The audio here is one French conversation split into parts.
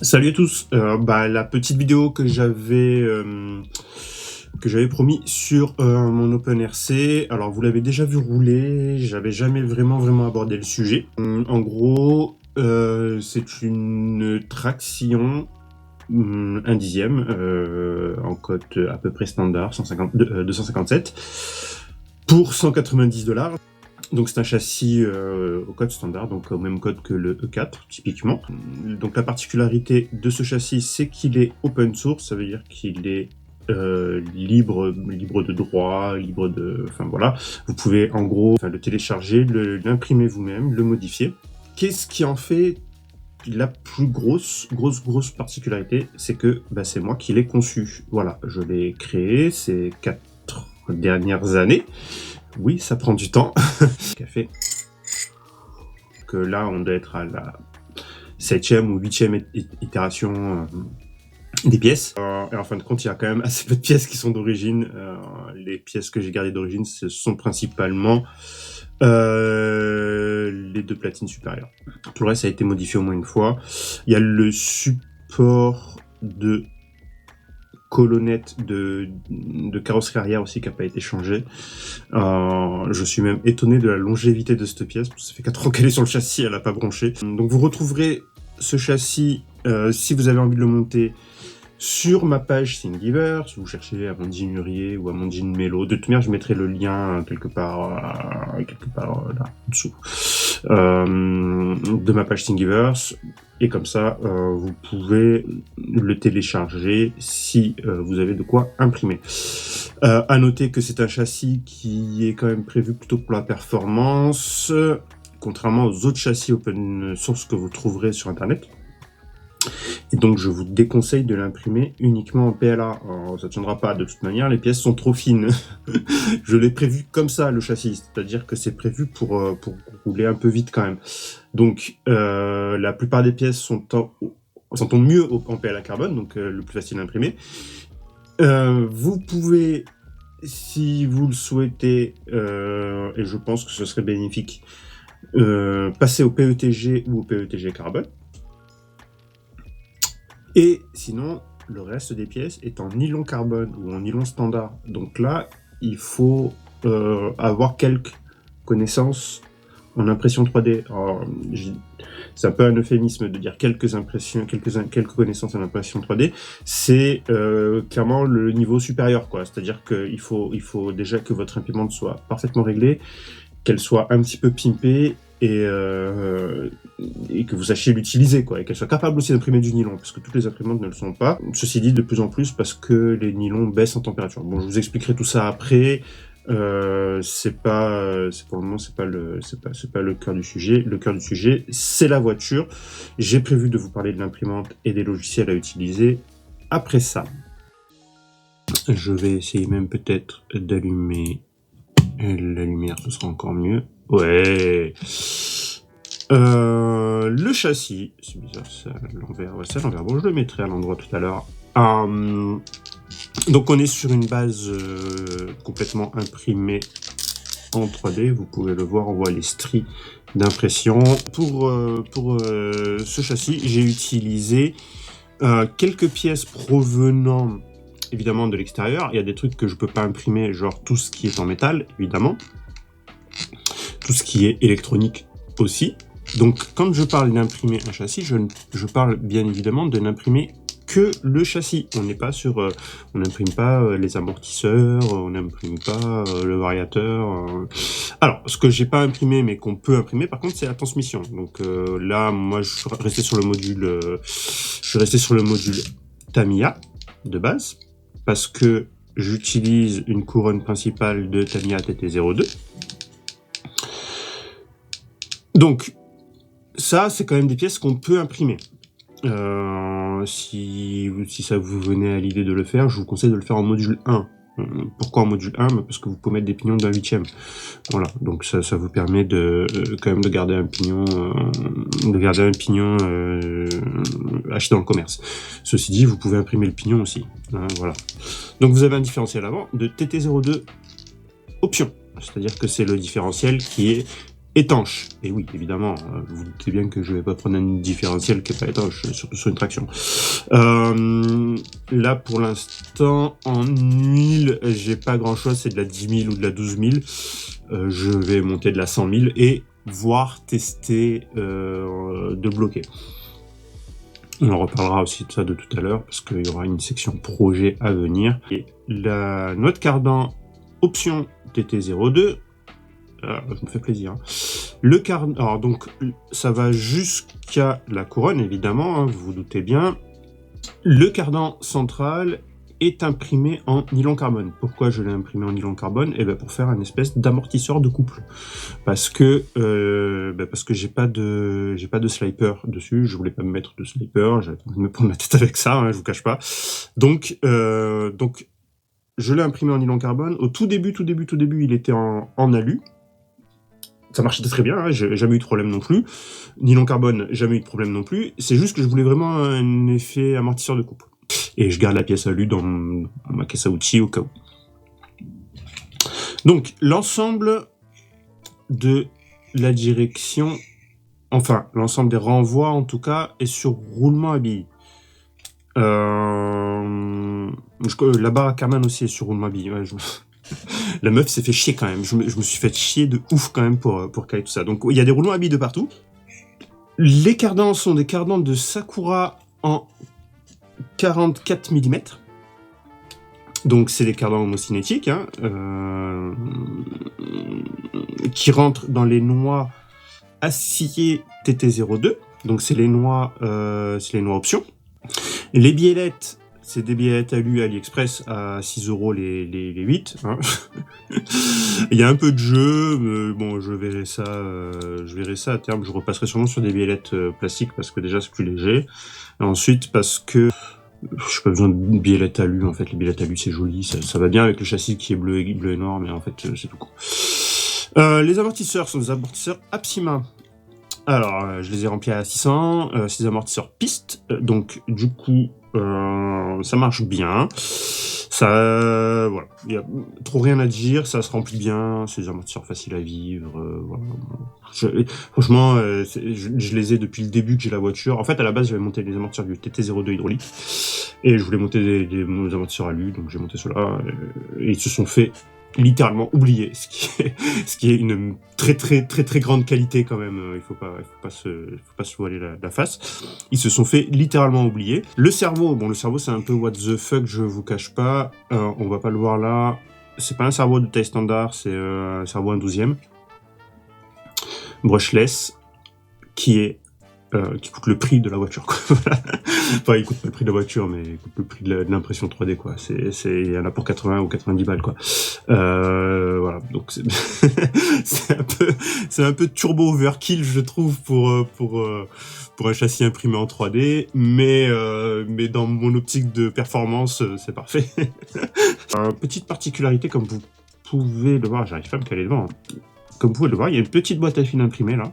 Salut à tous. La petite vidéo que j'avais promis sur mon OpenRC. Alors vous l'avez déjà vu rouler. J'avais jamais vraiment abordé le sujet. En gros, c'est une traction 1/10 en code à peu près standard 257 pour $190. Donc c'est un châssis au code standard, donc au même code que le E4 typiquement. Donc la particularité de ce châssis, c'est qu'il est open source, ça veut dire qu'il est libre de droit, enfin voilà. Vous pouvez en gros le télécharger, l'imprimer vous-même, le modifier. Qu'est-ce qui en fait la plus grosse particularité, c'est que c'est moi qui l'ai conçu. Voilà, je l'ai créé ces 4 dernières années. Oui, ça prend du temps. Café. Que là, on doit être à la 7e ou 8e itération des pièces. Et en fin de compte, il y a quand même assez peu de pièces qui sont d'origine. Les pièces que j'ai gardées d'origine, ce sont principalement les 2 platines supérieures. Tout le reste a été modifié au moins une fois. Il y a le support de colonnette de carrosserie arrière aussi qui n'a pas été changé. Je suis même étonné de la longévité de cette pièce, parce que ça fait 4 ans qu'elle est sur le châssis, elle n'a pas bronché. Donc vous retrouverez ce châssis, si vous avez envie de le monter, sur ma page Thingiverse. Si vous cherchez Amandine Hurier ou Amandine Mello, de toute manière je mettrai le lien quelque part là en dessous de ma page Thingiverse, et comme ça vous pouvez le télécharger si vous avez de quoi imprimer. À noter que c'est un châssis qui est quand même prévu plutôt pour la performance, contrairement aux autres châssis open source que vous trouverez sur internet. Et donc je vous déconseille de l'imprimer uniquement en PLA. Alors, ça ne tiendra pas de toute manière, les pièces sont trop fines. Je l'ai prévu comme ça, le châssis, c'est-à-dire que c'est prévu pour rouler un peu vite quand même. Donc la plupart des pièces s'entendent mieux en PLA carbone, donc le plus facile à imprimer. Vous pouvez, si vous le souhaitez, et je pense que ce serait bénéfique, passer au PETG ou au PETG carbone. Et sinon, le reste des pièces est en nylon carbone ou en nylon standard. Donc là, il faut avoir quelques connaissances en impression 3D. Alors, c'est un peu un euphémisme de dire quelques connaissances en impression 3D. C'est clairement le niveau supérieur, quoi. C'est-à-dire qu'il faut déjà que votre imprimante soit parfaitement réglée, qu'elle soit un petit peu pimpée, et que vous sachiez l'utiliser, quoi, et qu'elle soit capable aussi d'imprimer du nylon, parce que toutes les imprimantes ne le sont pas. Ceci dit, de plus en plus, parce que les nylons baissent en température. Bon, je vous expliquerai tout ça après. Pour le moment, c'est pas le cœur du sujet. Le cœur du sujet, c'est la voiture. J'ai prévu de vous parler de l'imprimante et des logiciels à utiliser après ça. Je vais essayer même peut-être d'allumer la lumière, ce sera encore mieux. Ouais. Le châssis, c'est bizarre, c'est à l'envers. Ouais, c'est à l'envers. Bon, je le mettrai à l'endroit tout à l'heure. Donc on est sur une base complètement imprimée en 3D. Vous pouvez le voir, on voit les stries d'impression. Pour ce châssis, j'ai utilisé quelques pièces provenant évidemment de l'extérieur. Il y a des trucs que je peux pas imprimer, genre tout ce qui est en métal, évidemment. Tout ce qui est électronique aussi. Donc quand je parle d'imprimer un châssis, je parle bien évidemment de n'imprimer que le châssis. On n'est pas sur, on n'imprime pas les amortisseurs, on n'imprime pas le variateur. Alors, ce que j'ai pas imprimé mais qu'on peut imprimer, par contre, c'est la transmission. Donc là, moi, je suis resté sur le module Tamiya de base, parce que j'utilise une couronne principale de Tamiya TT02. Donc, ça, c'est quand même des pièces qu'on peut imprimer. Si ça vous venait à l'idée de le faire, je vous conseille de le faire en module 1. Pourquoi en module 1? Parce que vous pouvez mettre des pignons d'un 8e. Voilà, donc ça vous permet quand même de garder un pignon, acheté dans le commerce. Ceci dit, vous pouvez imprimer le pignon aussi. Voilà. Donc vous avez un différentiel avant de TT02 option. C'est-à-dire que c'est le différentiel qui est étanche. Et oui, évidemment, vous doutez bien que je vais pas prendre un différentiel qui est pas étanche, surtout sur une traction. Là, pour l'instant, en huile, j'ai pas grand chose, c'est de la 10 000 ou de la 12 000. Je vais monter de la 100 000 et voir tester de bloquer. On en reparlera aussi de ça de tout à l'heure, parce qu'il y aura une section projet à venir. Et la noix de cardan option TT02, ça me fait plaisir. Hein. Le cardan, alors donc, ça va jusqu'à la couronne, évidemment, hein, vous vous doutez bien. Le cardan central est imprimé en nylon carbone. Pourquoi je l'ai imprimé en nylon carbone? Eh ben pour faire un espèce d'amortisseur de couple. Parce que j'ai pas de sliper dessus. Je voulais pas me mettre de sliper. J'avais pas envie de me prendre la tête avec ça. Hein, je vous cache pas. Donc je l'ai imprimé en nylon carbone. Au tout début, il était en alu. Ça marchait très bien, hein, j'ai jamais eu de problème non plus. Nylon carbone, jamais eu de problème non plus. C'est juste que je voulais vraiment un effet amortisseur de couple. Et je garde la pièce alu dans ma caisse à outils au cas où. Donc, l'ensemble de la direction, enfin, l'ensemble des renvois, en tout cas, est sur roulement à billes. La barre à Carman aussi est sur roulement à billes. Ouais, la meuf s'est fait chier quand même. Je me suis fait chier de ouf quand même pour caler tout ça. Donc, il y a des roulements à billes de partout. Les cardans sont des cardans de Sakura en 44 mm. Donc c'est des cardans homocinétiques hein, qui rentrent dans les noix acier TT02. Donc c'est les noix options. Les biellettes, c'est des biellettes alu AliExpress à 6 € les 8. Hein. Il y a un peu de jeu, bon je verrai ça à terme. Je repasserai sûrement sur des biellettes plastiques parce que déjà c'est plus léger. Et ensuite parce que j'ai pas besoin de biellettes alu, en fait, les biellettes alu c'est joli, ça va bien avec le châssis qui est bleu et noir, mais en fait c'est tout court. Les amortisseurs sont des amortisseurs Apsima. Alors, je les ai remplis à 600, c'est des amortisseurs piste, donc du coup, ça marche bien. Ça, voilà, il y a trop rien à dire, ça se remplit bien, c'est des amortisseurs faciles à vivre, voilà. Franchement, je les ai depuis le début que j'ai la voiture. En fait, à la base, j'avais monté les amortisseurs du TT02 hydraulique, et je voulais monter des amortisseurs alu, donc j'ai monté ceux-là, et ils se sont fait littéralement oublier, ce qui est une très grande qualité quand même. Il faut pas se voiler la face. Ils se sont fait littéralement oublier. Le cerveau c'est un peu what the fuck, je vous cache pas. On va pas le voir là. C'est pas un cerveau de taille standard, c'est un cerveau 1/12e. Brushless, qui coûte le prix de la voiture, quoi. Enfin, il coûte pas le prix de la voiture, mais il coûte le prix de l'impression 3D, quoi. Il y en a pour 80 ou 90 balles, quoi. Voilà. Donc, c'est un peu turbo overkill, je trouve, pour un châssis imprimé en 3D, mais dans mon optique de performance, c'est parfait. Petite particularité, comme vous pouvez le voir, j'arrive pas à me caler devant, hein. Comme vous pouvez le voir, il y a une petite boîte à fil imprimée, là.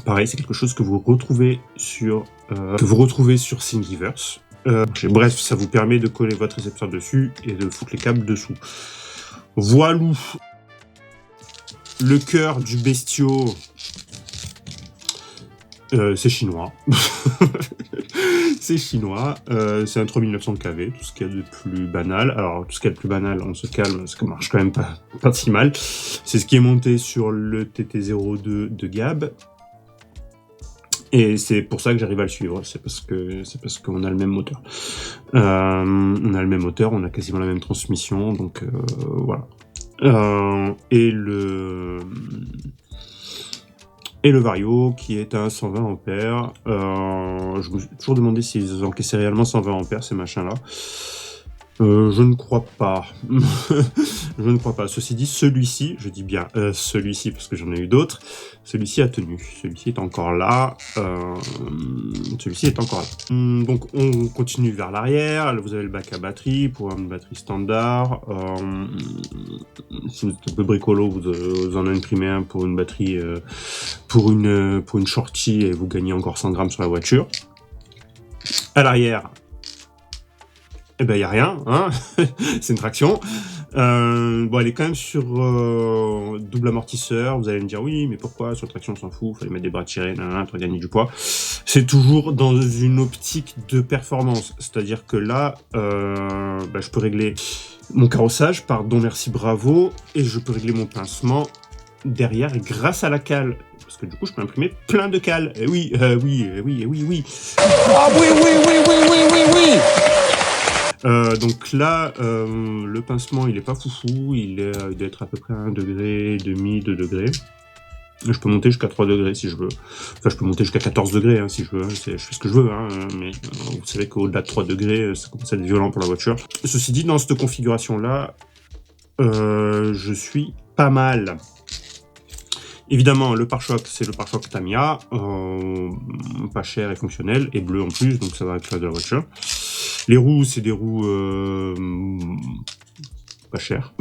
Pareil, c'est quelque chose que vous retrouvez sur Thingiverse. Bref, ça vous permet de coller votre récepteur dessus et de foutre les câbles dessous. Voilà. Le cœur du bestiau, c'est chinois. C'est chinois. C'est un 3900 de kV, tout ce qu'il y a de plus banal. Alors, tout ce qu'il y a de plus banal, on se calme, ça marche quand même pas si mal. C'est ce qui est monté sur le TT02 de Gab. Et c'est pour ça que j'arrive à le suivre, c'est parce qu'on a le même moteur. On a le même moteur, on a quasiment la même transmission, donc voilà. Et le Vario qui est à 120 ampères. Je me suis toujours demandé s'ils encaissaient réellement 120 ampères ces machins-là. Je ne crois pas. Je ne crois pas. Ceci dit, celui-ci, je dis bien celui-ci parce que j'en ai eu d'autres, celui-ci a tenu. Celui-ci est encore là. Donc on continue vers l'arrière. Là, vous avez le bac à batterie pour une batterie standard. Si vous êtes un peu bricolo, vous en imprimez un pour une batterie, pour une shorty et vous gagnez encore 100 grammes sur la voiture. À l'arrière, eh ben, il n'y a rien, hein. C'est une traction. Bon, elle est quand même sur double amortisseur. Vous allez me dire oui, mais pourquoi sur traction on s'en fout, fallait mettre des bras tirés, pour gagner du poids. C'est toujours dans une optique de performance, c'est-à-dire que là, je peux régler mon carrossage, pardon, merci, bravo, et je peux régler mon pincement derrière grâce à la cale. Parce que du coup, je peux imprimer plein de cales. Et oui. Ah oui. Donc là, le pincement, il est pas foufou, il doit être à peu près à 1 degré, demi, 2 degrés. Je peux monter jusqu'à 3 degrés si je veux. Enfin, je peux monter jusqu'à 14 degrés si je veux. Je fais ce que je veux, mais vous savez qu'au-delà de 3 degrés, ça commence à être violent pour la voiture. Ceci dit, dans cette configuration-là, je suis pas mal. Évidemment, le pare-choc, c'est le pare-choc Tamiya, pas cher et fonctionnel, et bleu en plus, donc ça va avec la de la voiture. Les roues, c'est des roues pas chères,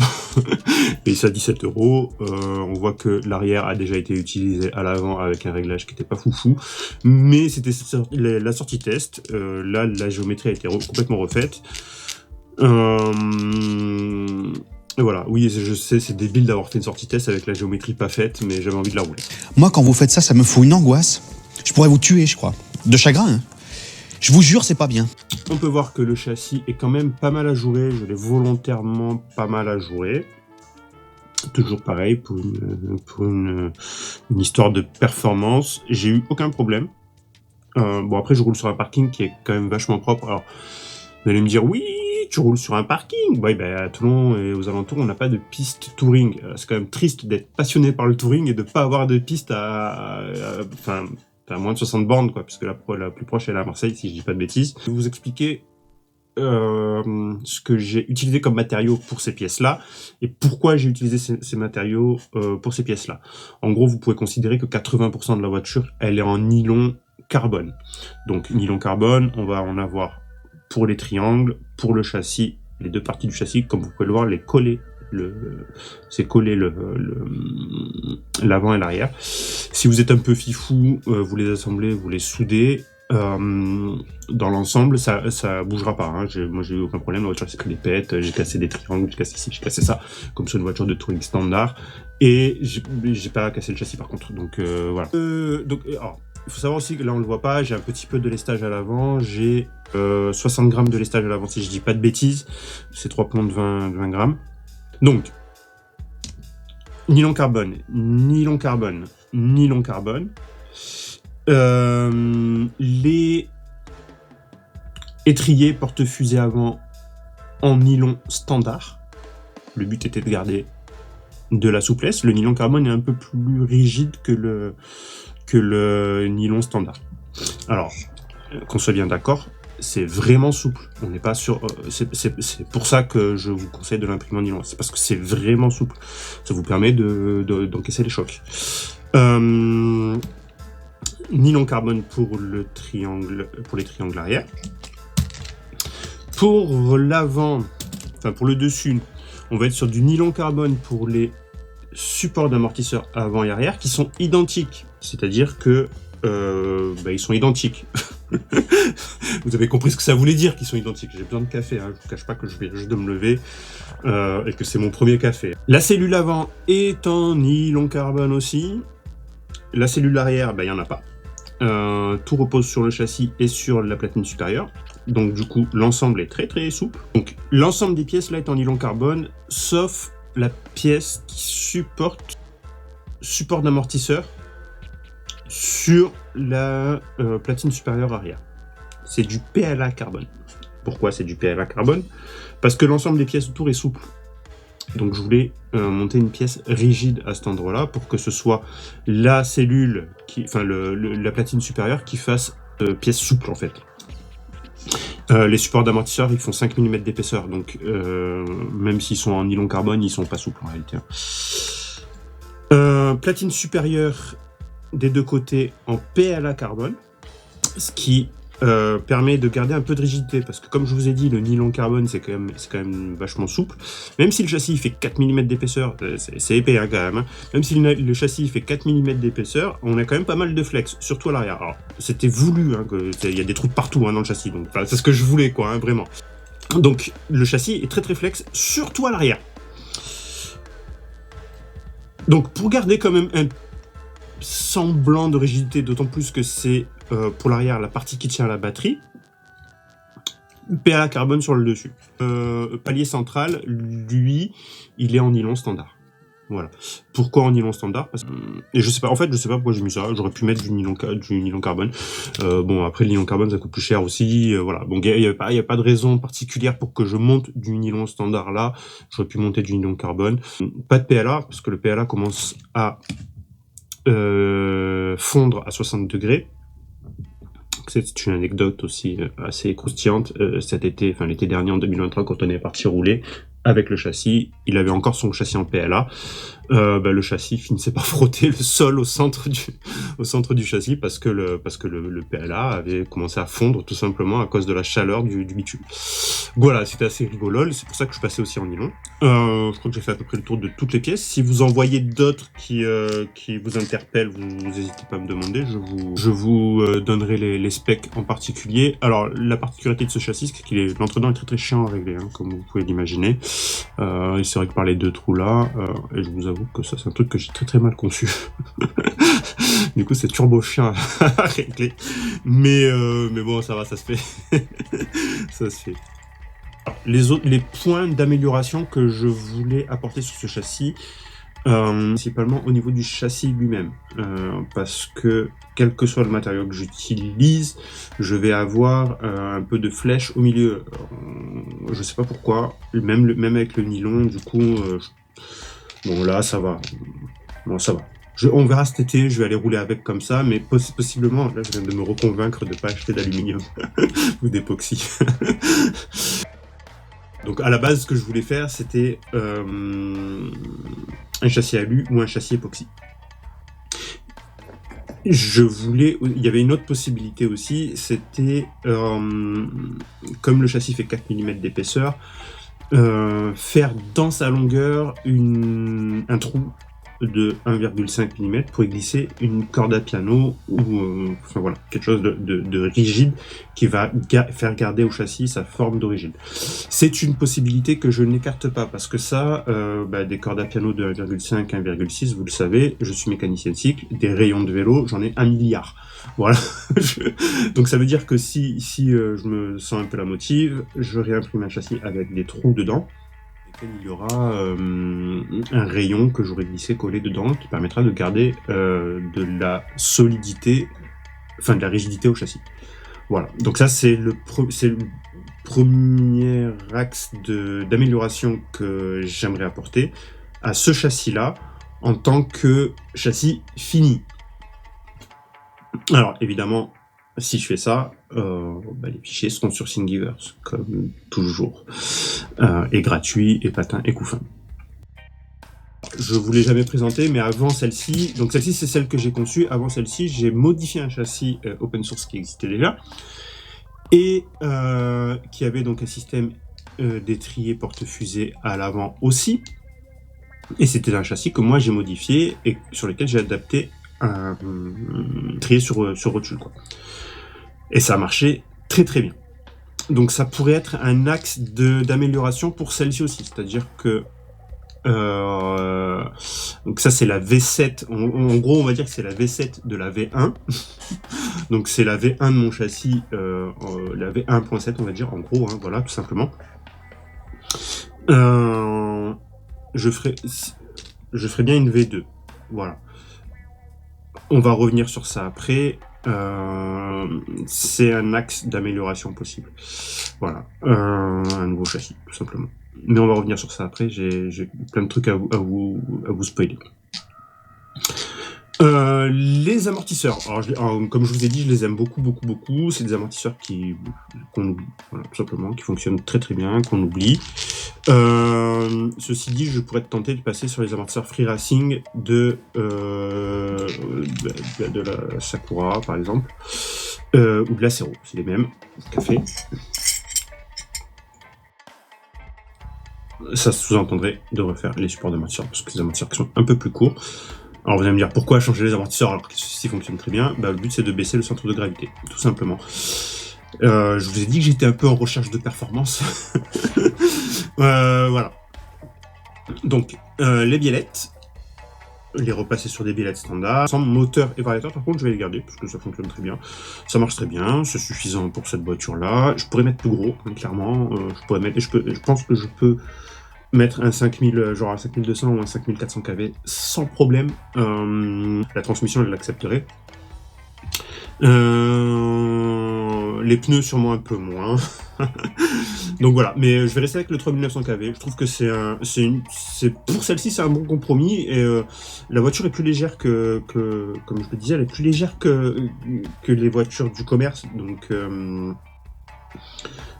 et ça 17 €. On voit que l'arrière a déjà été utilisé à l'avant avec un réglage qui n'était pas foufou, mais c'était la sortie test. Là, la géométrie a été complètement refaite. Et voilà, oui, je sais, c'est débile d'avoir fait une sortie test avec la géométrie pas faite, mais j'avais envie de la rouler. Moi, quand vous faites ça, ça me fout une angoisse. Je pourrais vous tuer, je crois. De chagrin, hein. Je vous jure, c'est pas bien. On peut voir que le châssis est quand même pas mal ajouré. Je l'ai volontairement pas mal ajouré. Toujours pareil, pour une histoire de performance. J'ai eu aucun problème. Bon, après, je roule sur un parking qui est quand même vachement propre. Alors, vous allez me dire, oui, tu roules sur un parking. Oui, à Toulon et aux alentours, on n'a pas de piste touring. C'est quand même triste d'être passionné par le touring et de pas avoir de piste à moins de 60 bornes, quoi, puisque la plus proche, elle est à Marseille, si je dis pas de bêtises. Je vais vous expliquer ce que j'ai utilisé comme matériaux pour ces pièces-là, et pourquoi j'ai utilisé ces matériaux pour ces pièces-là. En gros, vous pouvez considérer que 80% de la voiture, elle est en nylon carbone. Donc, nylon carbone, on va en avoir pour les triangles, pour le châssis, les deux parties du châssis, comme vous pouvez le voir, les coller. C'est coller l'avant et l'arrière. Si vous êtes un peu fifou, vous les assemblez, vous les soudez. Dans l'ensemble, ça bougera pas. Moi, j'ai eu aucun problème. La voiture s'est pris des pètes, j'ai cassé des triangles, j'ai cassé ci, j'ai cassé ça, comme sur une voiture de touring standard. Et j'ai pas cassé le châssis par contre. Donc voilà. Il faut savoir aussi que là on le voit pas, j'ai un petit peu de lestage à l'avant, j'ai 60 grammes de lestage à l'avant si je dis pas de bêtises, c'est 3 plombs de 20 grammes. Donc, nylon carbone. Les étriers porte-fusée avant en nylon standard. Le but était de garder de la souplesse. Le nylon carbone est un peu plus rigide que le nylon standard. Alors, qu'on soit bien d'accord, c'est vraiment souple. On n'est pas sur. C'est pour ça que je vous conseille de l'imprimer en nylon. C'est parce que c'est vraiment souple. Ça vous permet d'encaisser les chocs. Nylon carbone pour les triangles arrière. Pour l'avant, enfin pour le dessus, on va être sur du nylon carbone pour les supports d'amortisseurs avant et arrière qui sont identiques. C'est-à-dire que ils sont identiques. Vous avez compris ce que ça voulait dire qu'ils sont identiques. J'ai besoin de café, je vous cache pas que je vais juste de me lever et que c'est mon premier café. La cellule avant est en nylon carbone aussi. La cellule arrière, il n'y en a pas. Tout repose sur le châssis et sur la platine supérieure. Donc du coup, l'ensemble est très très souple. Donc l'ensemble des pièces là est en nylon carbone, sauf la pièce qui support d'amortisseur sur la platine supérieure arrière. C'est du PLA carbone. Pourquoi c'est du PLA carbone ? Parce que l'ensemble des pièces autour est souple. Donc je voulais monter une pièce rigide à cet endroit-là pour que ce soit la cellule, la platine supérieure qui fasse pièce souple en fait. Les supports d'amortisseurs ils font 5 mm d'épaisseur, donc même s'ils sont en nylon carbone, ils sont pas souples en réalité. Platine supérieure des deux côtés en PLA carbone, ce qui permet de garder un peu de rigidité, parce que comme je vous ai dit, le nylon carbone c'est quand même vachement souple, même si le châssis fait 4 mm d'épaisseur, c'est épais quand même, même si le châssis fait 4 mm d'épaisseur, on a quand même pas mal de flex, surtout à l'arrière. Alors c'était voulu, il y a des trous de partout dans le châssis, donc c'est ce que je voulais vraiment. Donc le châssis est très très flex, surtout à l'arrière. Donc pour garder quand même un semblant de rigidité, d'autant plus que c'est pour l'arrière la partie qui tient à la batterie, PLA carbone sur le dessus. Palier central, lui, il est en nylon standard. Voilà. Pourquoi en nylon standard? Et je sais pas, en fait, je sais pas pourquoi j'ai mis ça. J'aurais pu mettre du nylon carbone. Bon, après, le nylon carbone, ça coûte plus cher aussi. Voilà. Donc, il y a pas de raison particulière pour que je monte du nylon standard là. J'aurais pu monter du nylon carbone. Pas de PLA, parce que le PLA commence à fondre à 60 degrés. C'est une anecdote aussi assez croustillante. Cet été, enfin l'été dernier en 2023, quand on est parti rouler avec le châssis, il avait encore son châssis en PLA. Le châssis finissait par frotter le sol au centre du châssis parce que le PLA avait commencé à fondre tout simplement à cause de la chaleur du bitume. Voilà, c'était assez rigolo. C'est pour ça que je passais aussi en nylon. Je crois que j'ai fait à peu près le tour de toutes les pièces. Si vous en voyez d'autres qui vous interpellent, vous n'hésitez pas à me demander. Je vous donnerai les specs en particulier. Alors, la particularité de ce châssis, c'est que l'entredent est très très chiant à régler, hein, comme vous pouvez l'imaginer. Et c'est vrai que par les deux trous là, et je vous avoue que ça c'est un truc que j'ai très très mal conçu. Du coup, c'est turbo chiant à régler. Mais bon, ça va, ça se fait. Ça se fait. Alors, les points d'amélioration que je voulais apporter sur ce châssis, principalement au niveau du châssis lui-même, parce que quel que soit le matériau que j'utilise, je vais avoir un peu de flèche au milieu. Je sais pas pourquoi, même avec le nylon, du coup, bon là ça va. Bon, ça va. On verra cet été, je vais aller rouler avec comme ça, mais possiblement, là je viens de me reconvaincre de ne pas acheter d'aluminium ou d'époxy. Donc à la base, ce que je voulais faire, c'était un châssis alu ou un châssis époxy. Il y avait une autre possibilité aussi, c'était, comme le châssis fait 4 mm d'épaisseur, faire dans sa longueur un trou de 1,5 mm pour y glisser une corde à piano ou enfin voilà, quelque chose de rigide qui va faire garder au châssis sa forme d'origine. C'est une possibilité que je n'écarte pas parce que ça, des cordes à piano de 1,5, 1,6, vous le savez, je suis mécanicien de cycle, des rayons de vélo, j'en ai 1 milliard. Voilà. Donc ça veut dire que si je me sens un peu la motive, je réimprime un châssis avec des trous dedans. Il y aura un rayon que j'aurai glissé collé dedans qui permettra de garder de la solidité, enfin de la rigidité au châssis. Voilà, donc ça c'est le premier axe d'amélioration que j'aimerais apporter à ce châssis-là en tant que châssis fini. Alors évidemment, si je fais ça, les fichiers seront sur Thingiverse, comme toujours, et gratuits, et patins, et couffins. Je vous l'ai jamais présenté, mais avant celle-ci, donc celle-ci c'est celle que j'ai conçue, avant celle-ci j'ai modifié un châssis open source qui existait déjà, et qui avait donc un système d'étrier porte-fusée à l'avant aussi, et c'était un châssis que moi j'ai modifié, et sur lequel j'ai adapté un étrier sur rotule, quoi. Et ça a marché très très bien. Donc ça pourrait être un axe d'amélioration pour celle-ci aussi. C'est-à-dire que donc ça c'est la V7. En gros on va dire que c'est la V7 de la V1. Donc c'est la V1 de mon châssis, la V1.7 on va dire en gros, hein, voilà tout simplement. Je ferai bien une V2. Voilà. On va revenir sur ça après. C'est un axe d'amélioration possible. Voilà, un nouveau châssis, tout simplement. Mais on va revenir sur ça après, j'ai plein de trucs à vous spoiler. Les amortisseurs, alors, comme je vous ai dit, je les aime beaucoup. C'est des amortisseurs qu'on oublie, voilà, tout simplement, qui fonctionnent très très bien, qu'on oublie. Ceci dit, je pourrais te tenter de passer sur les amortisseurs Free Racing de la Sakura, par exemple, ou de la Cero, c'est les mêmes, café. Ça sous-entendrait de refaire les supports d'amortisseurs, parce que c'est des amortisseurs qui sont un peu plus courts. Alors vous allez me dire, pourquoi changer les amortisseurs alors que ceci fonctionne très bien? Le but c'est de baisser le centre de gravité, tout simplement. Je vous ai dit que j'étais un peu en recherche de performance. Voilà. Donc, les biellettes. les repasser sur des billettes standards. Sans moteur et variateur, par contre, je vais les garder, parce que ça fonctionne très bien. Ça marche très bien, c'est suffisant pour cette voiture-là. Je pourrais mettre plus gros, hein, clairement. Je pense que je peux mettre un 5000, genre un 5200 ou un 5400 kV sans problème. La transmission, elle l'accepterait. Les pneus sûrement un peu moins. Donc voilà, mais je vais rester avec le 3900 kV. Je trouve que pour celle-ci, c'est un bon compromis. Et la voiture est plus légère comme je le disais, elle est plus légère que les voitures du commerce.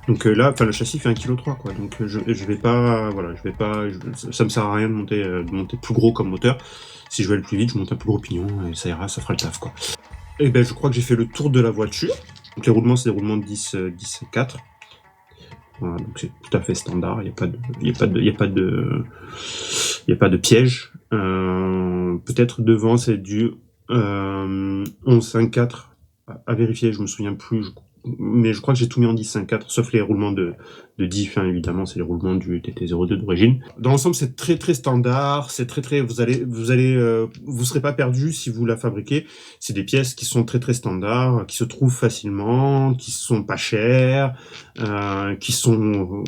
Donc là, le châssis fait 1,3 kg, quoi. Donc je vais pas, voilà, ça me sert à rien de monter plus gros comme moteur. Si je veux aller plus vite, je monte un plus gros pignon et ça ira, ça fera le taf, quoi. Et ben, je crois que j'ai fait le tour de la voiture. Donc les roulements, c'est des roulements de 10-4. Voilà, donc c'est tout à fait standard. Il y a pas de piège. Peut-être devant, c'est du 11.5.4 à vérifier. Je me souviens plus. Mais je crois que j'ai tout mis en 10.5.4, sauf les roulements de diff, hein, évidemment, c'est les roulements du TT02 d'origine. Dans l'ensemble, c'est très très standard, c'est très vous serez pas perdu si vous la fabriquez. C'est des pièces qui sont très très standards, qui se trouvent facilement, qui sont pas chères, qui sont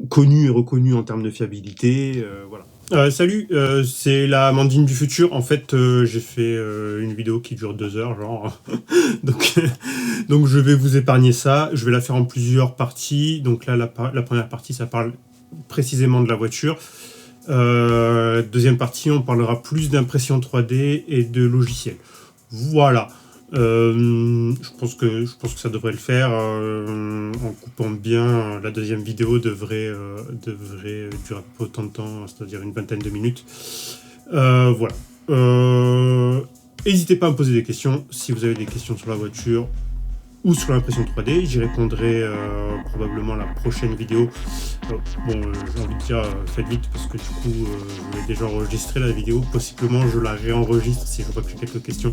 connues et reconnues en termes de fiabilité, voilà. Salut, c'est la Amandine du futur. En fait, j'ai fait une vidéo qui dure 2 heures, genre. donc je vais vous épargner ça. Je vais la faire en plusieurs parties. Donc là, la première partie, ça parle précisément de la voiture. Deuxième partie, on parlera plus d'impression 3D et de logiciel. Voilà. Je pense que ça devrait le faire en coupant bien. La deuxième vidéo devrait durer à peu près autant de temps, c'est-à-dire une vingtaine de minutes. Voilà. N'hésitez pas à me poser des questions si vous avez des questions sur la voiture ou sur l'impression 3D. J'y répondrai probablement à la prochaine vidéo. J'ai envie de dire faites vite parce que du coup je l'ai déjà enregistré la vidéo. Possiblement je la réenregistre si je vois que j'ai quelques questions.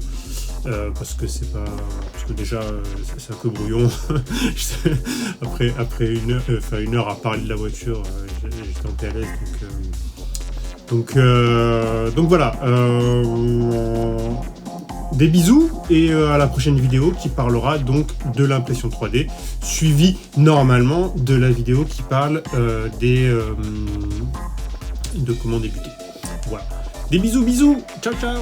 Parce que déjà c'est un peu brouillon. après une heure à parler de la voiture, j'étais en PLS, donc voilà. Des bisous et à la prochaine vidéo qui parlera donc de l'impression 3D, suivie normalement de la vidéo qui parle de comment débuter. Voilà. Des bisous, ciao ciao.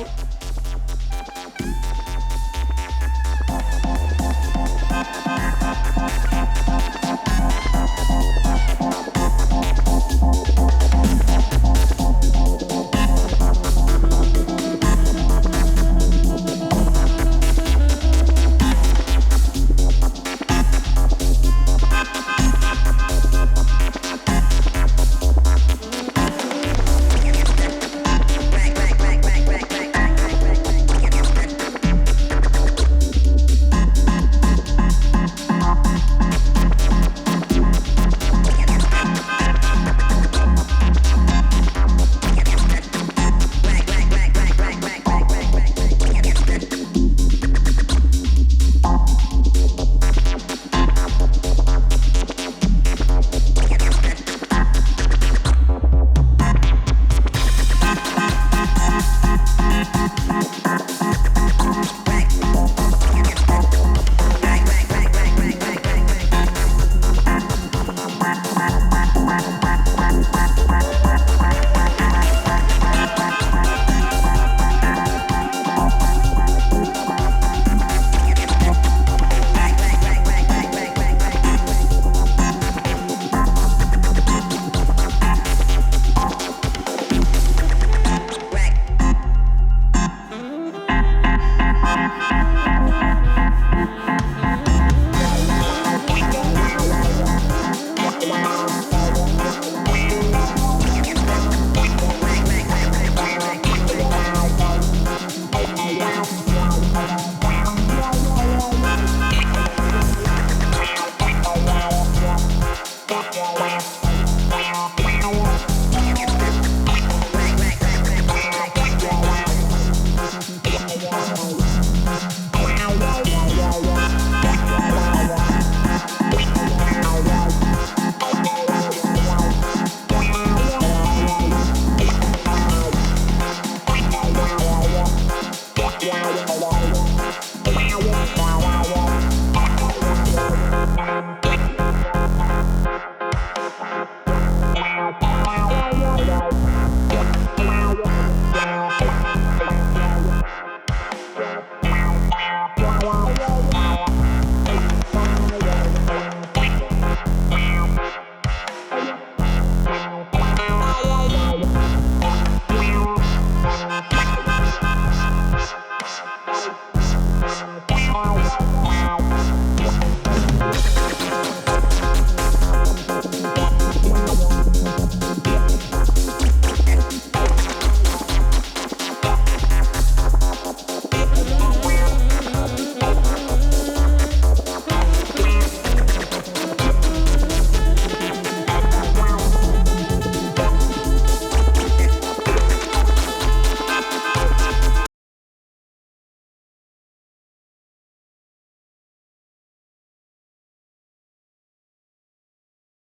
Wow.